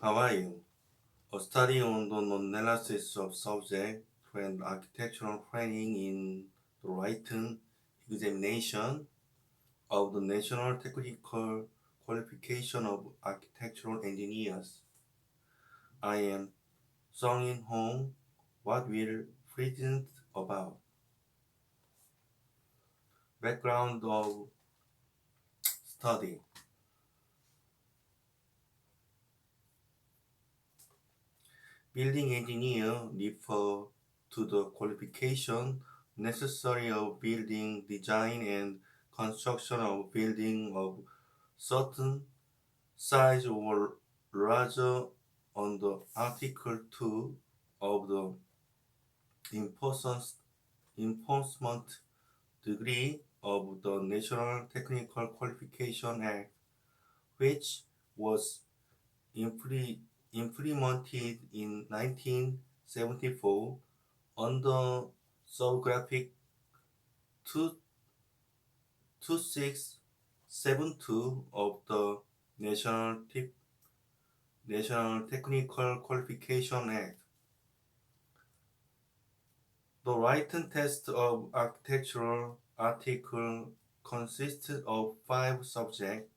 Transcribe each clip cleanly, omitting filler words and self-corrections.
How are you? A study on the analysis of subject and architectural training in the written examination of the National Technical Qualification of Architectural Engineers. I am Seong-In Hong. What will present about? Background of study. Building engineer refer to the qualification necessary of building design and construction of building of certain size or larger under Article 2 of the enforcement degree of the National Technical Qualification Act, which was implemented in 1974 under subgraphic 2672 of the National Technical Qualification Act. The written test of architectural article consisted of 5 subjects: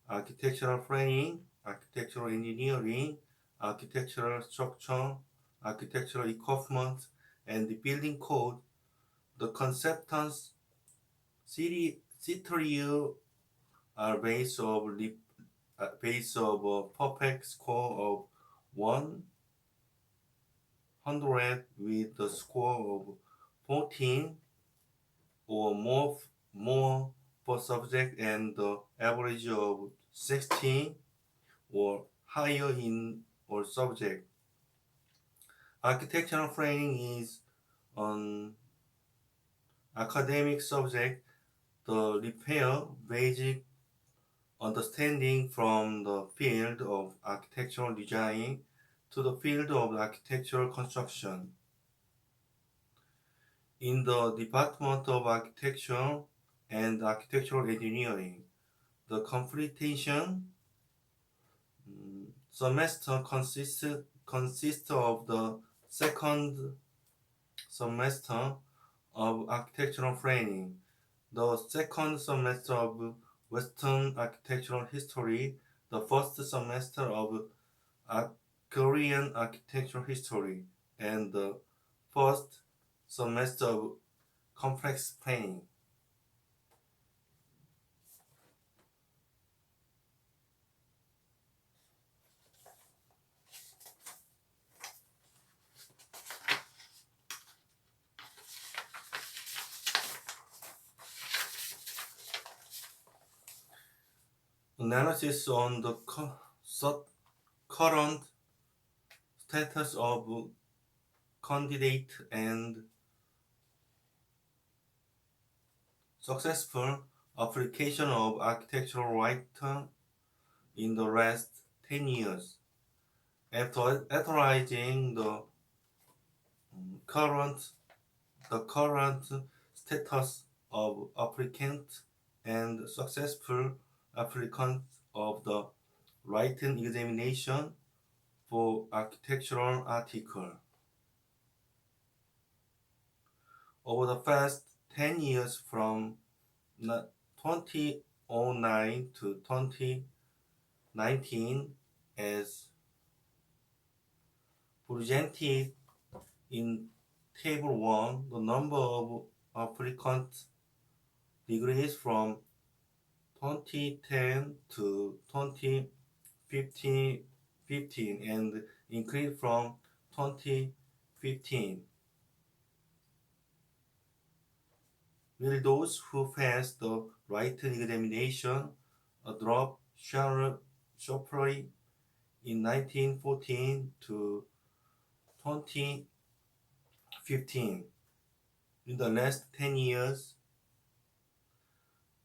architectural planning, architectural engineering, architectural structure, architectural equipment, and the building code. The conceptance criteria are based of a perfect score of 100 with a score of 14 or more per subject and the average of 16 or higher in all subjects. Architectural planning is an academic subject. The repair basic understanding from the field of architectural design to the field of architectural construction. In the Department of Architecture and Architectural Engineering, the completion semester consists of the second semester of architectural planning, the second semester of Western architectural history, the first semester of Korean architectural history, and the first semester of complex planning. Analysis on the current status of candidate and successful application of architectural writer in the last 10 years. After analyzing the current status of applicant and successful applicants of the written examination for architectural article. Over the past 10 years from 2009 to 2019, as presented in Table 1, the number of applicant degrees from 2010 to 2015 and increased from 2015. Will those who pass the written examination drop sharply in 1914 to 2015? In the last 10 years,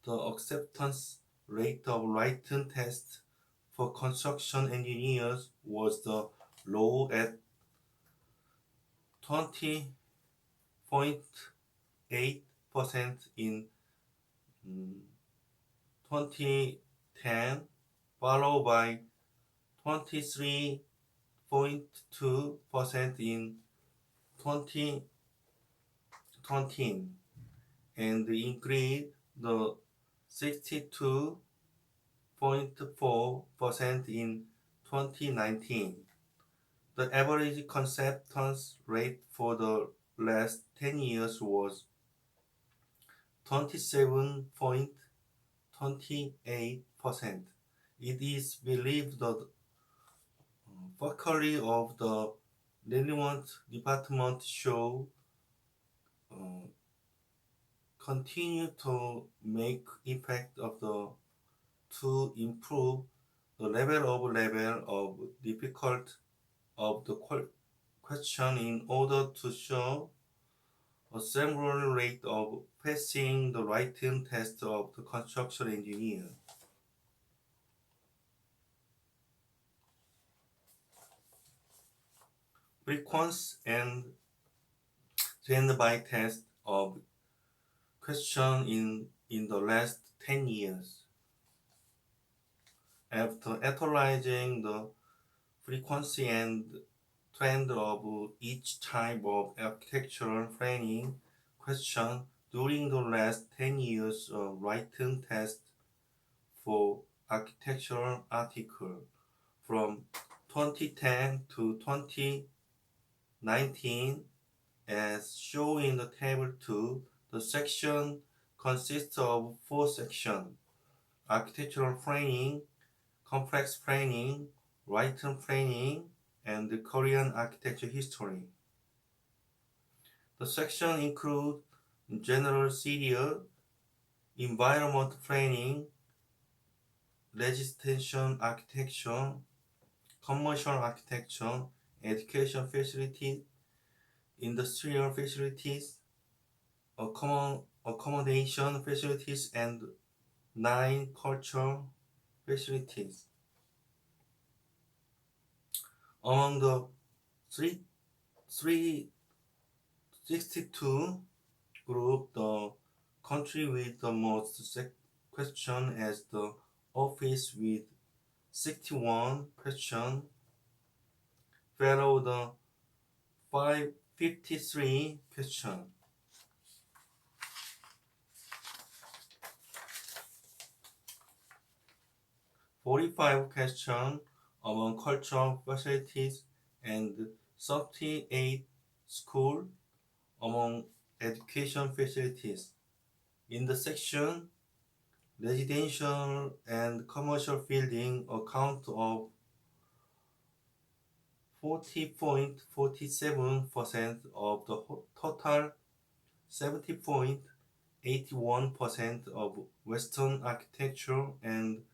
the acceptance rate of written tests for construction engineers was the low at 20.8% in 2010, followed by 23.9% 6.2% in 2020 and increased the 62.4% in 2019. The average acceptance rate for the last 10 years was 27.28%. It is believed that faculty of the relevant department should continue to make effect of to improve the level of difficult of the question in order to show a similar rate of passing the written test of the construction engineer. Frequency and by test of question in the last 10 years. After analyzing the frequency and trend of each type of architectural planning question during the last 10 years of written test for architectural article from 2010 to 2019 as shown in the table 2. The section consists of 4 sections: architectural planning, complex planning, written planning, and the Korean architecture history. The section includes general civil, environment planning, residential architecture, commercial architecture, education facilities, industrial facilities, accommodation facilities, and 9 cultural facilities. Among the 362 group, the country with the most question as the office with 61 questions, followed the 553 questions. 45 questions among cultural facilities and 38 schools among education facilities. In the section residential and commercial building account of 40.47% of the total 70.81% of Western architecture and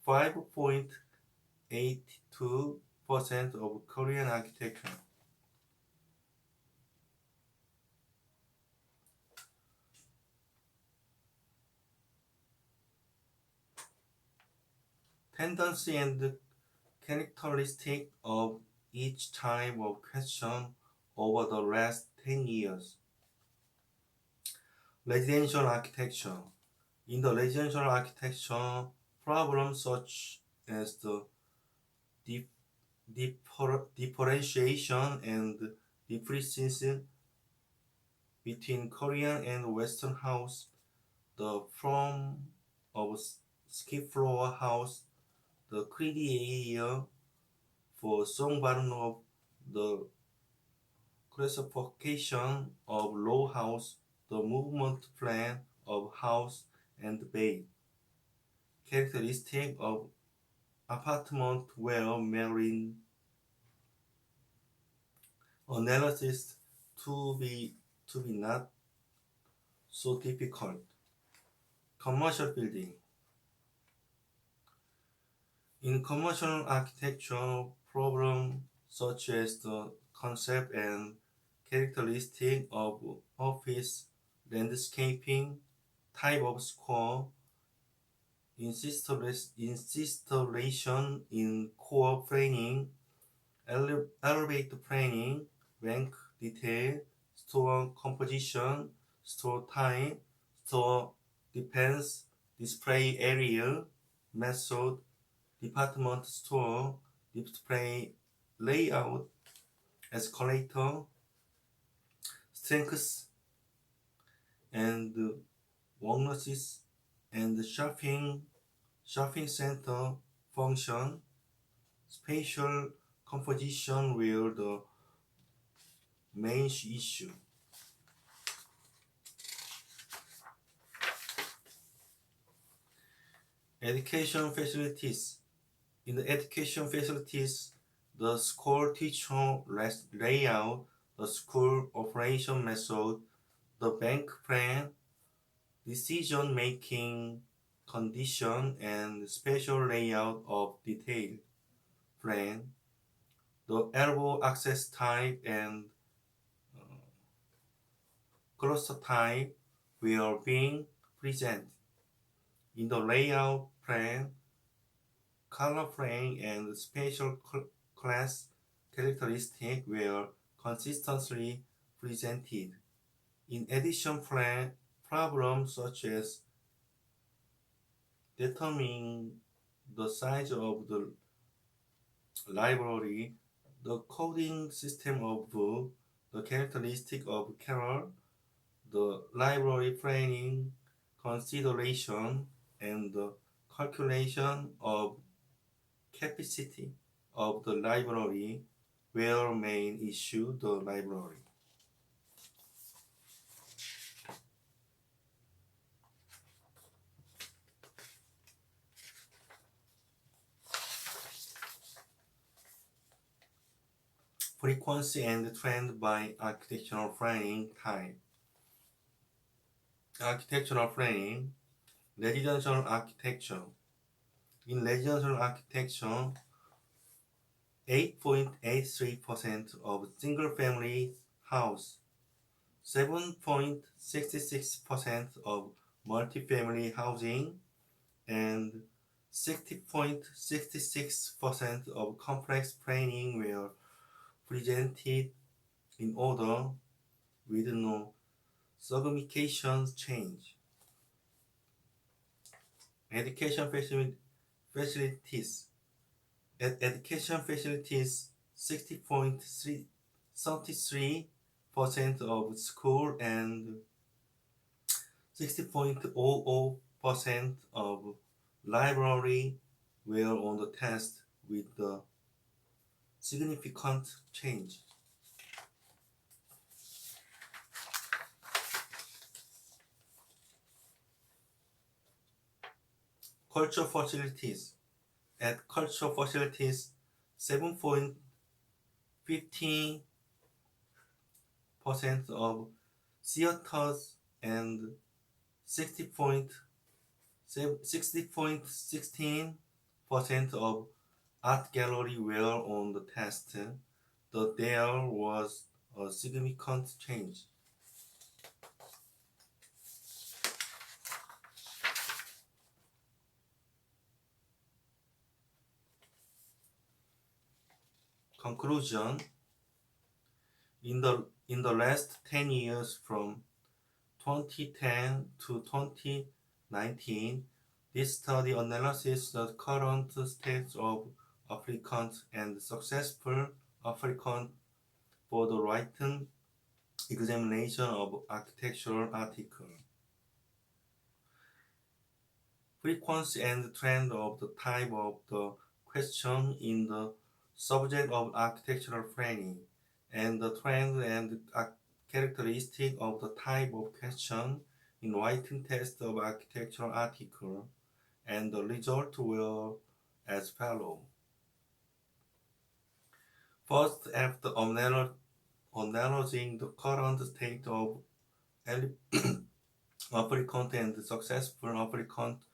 5.82% of Korean architecture. Tendency and characteristic of each type of question over the last 10 years. Residential architecture. In the residential architecture, problems such as the differentiation and differences between Korean and Western house, the form of skip floor house, the criteria for Song-Baron of the classification of row house, the movement plan of house and bay, characteristic of apartment where marine analysis to be not so difficult. Commercial building. In commercial architecture, problems such as the concept and characteristic of office landscaping, type of square, installation in core planning, elevator planning, rank detail, store composition, store time, store defense, display area, method, department store, display layout, escalator, strengths and weaknesses, and shopping center function, spatial composition were the main issue. Education facilities. In the education facilities, the school teacher layout, the school operation method, the bank plan, decision-making condition, and special layout of detailed plan, the elbow access type and cluster type were being presented. In the layout plan, color frame and special class characteristics were consistently presented. In addition, problems such as determining the size of the library, the coding system of book, the characteristic of Carol, the library planning consideration, and the calculation of capacity of the library were main issue the library. Frequency and trend by architectural planning type. Architectural planning, residential architecture. In residential architecture, 8.83% of single-family house, 7.66% of multifamily housing, and 60.66% of complex planning were presented in order with no significant change. Education facilities. At education facilities, 60.33% of school and 60.00% of library were on the test with the significant change. Culture facilities. At culture facilities, 7.15% of theaters and 60.16% of art gallery were on the test, but there was a significant change. Conclusion. In the last 10 years from 2010 to 2019, this study analyzes the current state of applicants and successful applicants for the written examination of architectural article. Frequency and trend of the type of the question in the subject of architectural planning, and the trend and characteristic of the type of question in writing test of architectural article, and the result were as follows. First, after analyzing the current state of applicant and successful applicant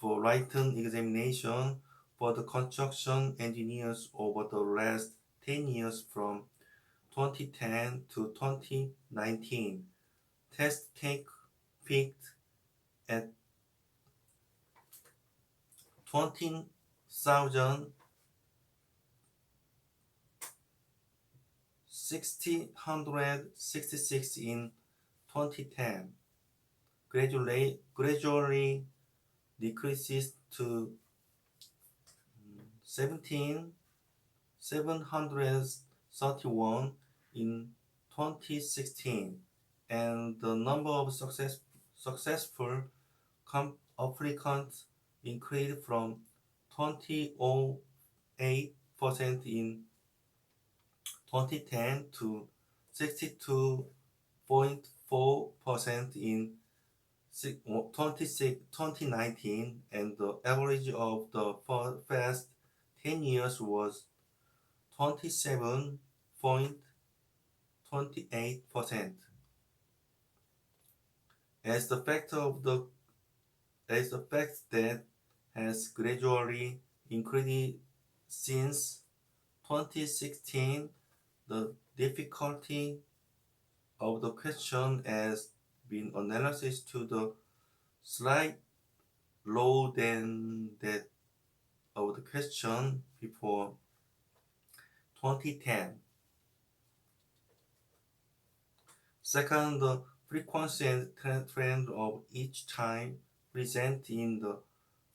for written examination for the construction engineers over the last 10 years from 2010 to 2019, test take peaked at 20,666 in 2010, gradually decreases to 731 in 2016, and the number of successful applicants increased from 20.08% in 2010 to 62.4% in 2019, and the average of the past 10 years was 27.28%. As the fact that has gradually increased since 2016, the difficulty of the question has been analyzed to the slight lower than that of the question before 2010. Second, the frequency and trend of each time present in the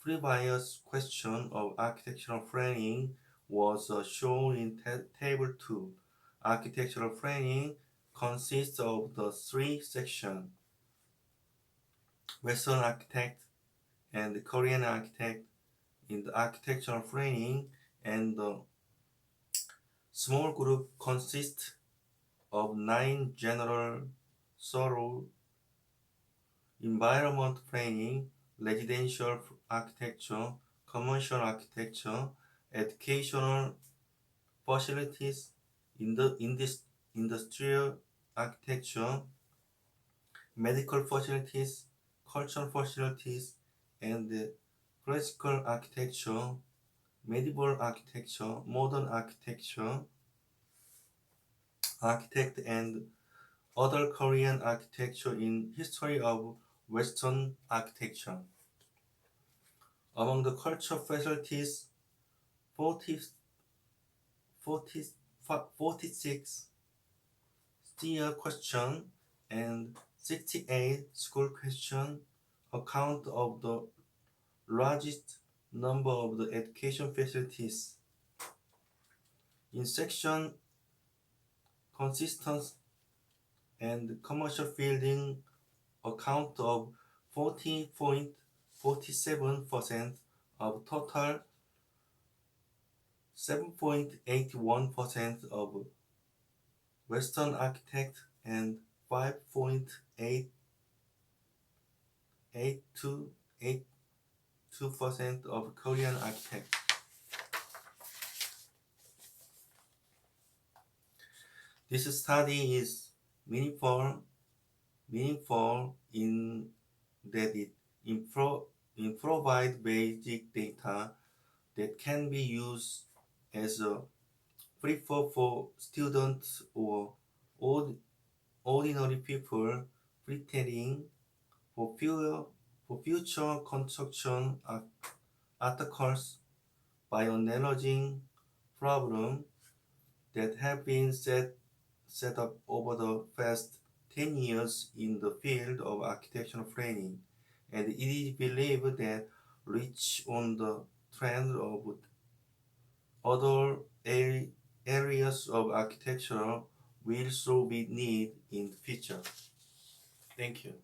previous question of architectural planning was shown in Table 2. Architectural planning consists of the three sections: Western architect and Korean architect in the architectural planning, and the small group consists of 9 general thorough environment planning, residential architecture, commercial architecture, educational facilities, industrial architecture, medical facilities, cultural facilities, and classical architecture, medieval architecture, modern architecture, architect, and other Korean architecture in history of Western architecture. Among the cultural facilities, 46 STEER question and 68 school question account of the largest number of the education facilities. In section consistence and commercial building account of 40.47% of total, 7.81% of Western architect, and 5.82% of Korean architect. This study is meaningful in that it provides basic data that can be used as a prefer for students or ordinary people preparing for future construction articles by analyzing problems that have been set up over the past 10 years in the field of architectural planning, and it is believed that reach on the trend of other areas of architecture will so be needed in the future. Thank you.